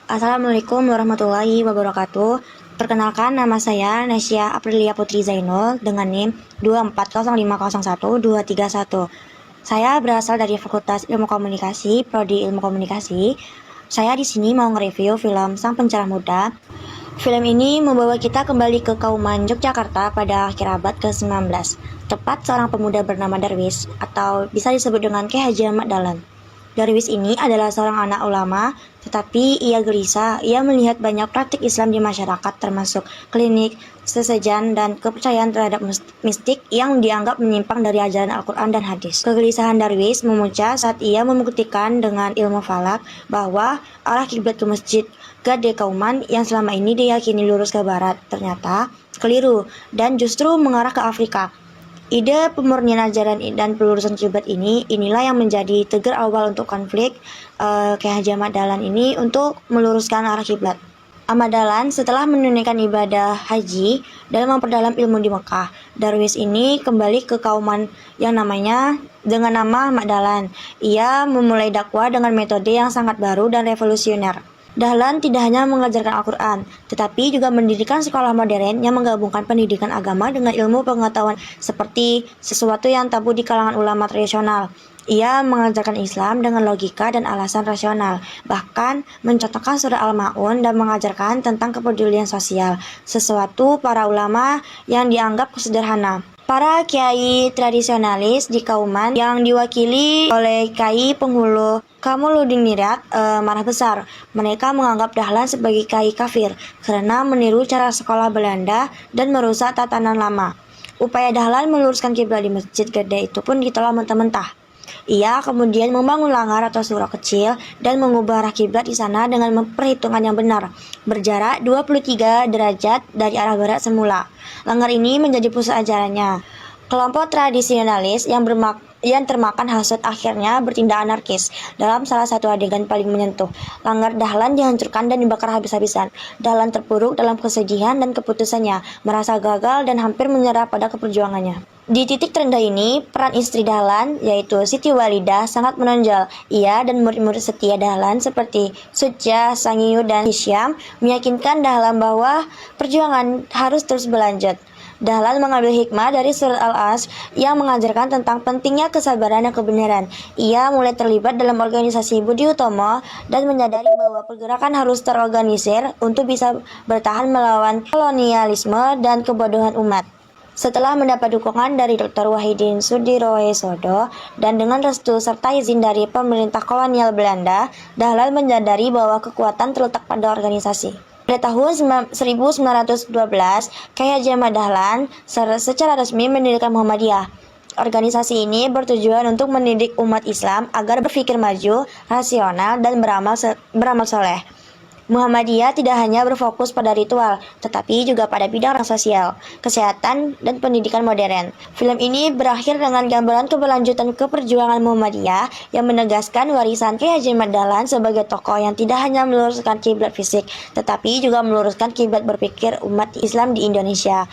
Assalamualaikum warahmatullahi wabarakatuh. Perkenalkan, nama saya Nasya Aprilia Putri Zainul dengan NIM 240501231. Saya berasal dari Fakultas Ilmu Komunikasi, Prodi Ilmu Komunikasi. Saya di sini mau nge-review film Sang Pencerah Muda. Film ini membawa kita kembali ke Kauman Yogyakarta pada akhir abad ke-19. Tepat seorang pemuda bernama Darwis, atau bisa disebut dengan Ki Haji Ahmad Dahlan. Darwis ini adalah seorang anak ulama, tetapi ia gelisah. Ia melihat banyak praktik Islam di masyarakat, termasuk klinik, sesajen, dan kepercayaan terhadap mistik yang dianggap menyimpang dari ajaran Al-Quran dan hadis. Kegelisahan Darwis memuncak saat ia membuktikan dengan ilmu falak bahwa arah kiblat ke Masjid Gade Kauman yang selama ini diyakini lurus ke barat ternyata keliru dan justru mengarah ke Afrika. Ide pemurnian ajaran dan pelurusan kiblat inilah yang menjadi trigger awal untuk konflik Ki Haji Ahmad Dahlan ini untuk meluruskan arah kiblat. Ahmad Dahlan setelah menunaikan ibadah haji dan memperdalam ilmu di Mekah, Darwis ini kembali ke Kauman yang namanya dengan nama Ahmad Dahlan. Ia memulai dakwah dengan metode yang sangat baru dan revolusioner. Dahlan tidak hanya mengajarkan Al-Quran, tetapi juga mendirikan sekolah modern yang menggabungkan pendidikan agama dengan ilmu pengetahuan seperti sesuatu yang tabu di kalangan ulama tradisional. Ia mengajarkan Islam dengan logika dan alasan rasional, bahkan mencontohkan surah Al-Ma'un dan mengajarkan tentang kepedulian sosial, sesuatu para ulama yang dianggap sederhana. Para kiai tradisionalis di Kauman yang diwakili oleh Kiai Penghulu Kamuluddin Mirat marah besar. Mereka menganggap Dahlan sebagai kiai kafir karena meniru cara sekolah Belanda dan merusak tatanan lama. Upaya Dahlan meluruskan kiblat di Masjid Gede itu pun ditolak mentah-mentah. Ia kemudian membangun langgar atau surau kecil dan mengubah arah kiblat di sana dengan perhitungan yang benar, berjarak 23 derajat dari arah barat semula. Langgar ini menjadi pusat ajarannya. Kelompok tradisionalis yang termakan hasut akhirnya bertindak anarkis. Dalam salah satu adegan paling menyentuh, langgar Dahlan dihancurkan dan dibakar habis-habisan. Dahlan terpuruk dalam kesedihan dan keputusannya, merasa gagal dan hampir menyerah pada keperjuangannya. Di titik terendah ini, peran istri Dahlan, yaitu Siti Walidah, sangat menonjol. Ia dan murid-murid setia Dahlan seperti Sutja, Sangiyu, dan Hisyam meyakinkan Dahlan bahwa perjuangan harus terus berlanjut. Dahlan mengambil hikmah dari surat Al-As yang mengajarkan tentang pentingnya kesabaran dan kebenaran. Ia mulai terlibat dalam organisasi Budi Utomo dan menyadari bahwa pergerakan harus terorganisir untuk bisa bertahan melawan kolonialisme dan kebodohan umat. Setelah mendapat dukungan dari Dr. Wahidin Sudirohusodo dan dengan restu serta izin dari pemerintah kolonial Belanda, Dahlan menyadari bahwa kekuatan terletak pada organisasi. Pada tahun 1912, Kiai Haji Ahmad Dahlan secara resmi mendirikan Muhammadiyah. Organisasi ini bertujuan untuk mendidik umat Islam agar berpikir maju, rasional, dan beramal soleh. Muhammadiyah tidak hanya berfokus pada ritual, tetapi juga pada bidang sosial, kesehatan, dan pendidikan modern. Film ini berakhir dengan gambaran keberlanjutan keperjuangan Muhammadiyah yang menegaskan warisan Ki Haji Ahmad Dahlan sebagai tokoh yang tidak hanya meluruskan kiblat fisik, tetapi juga meluruskan kiblat berpikir umat Islam di Indonesia.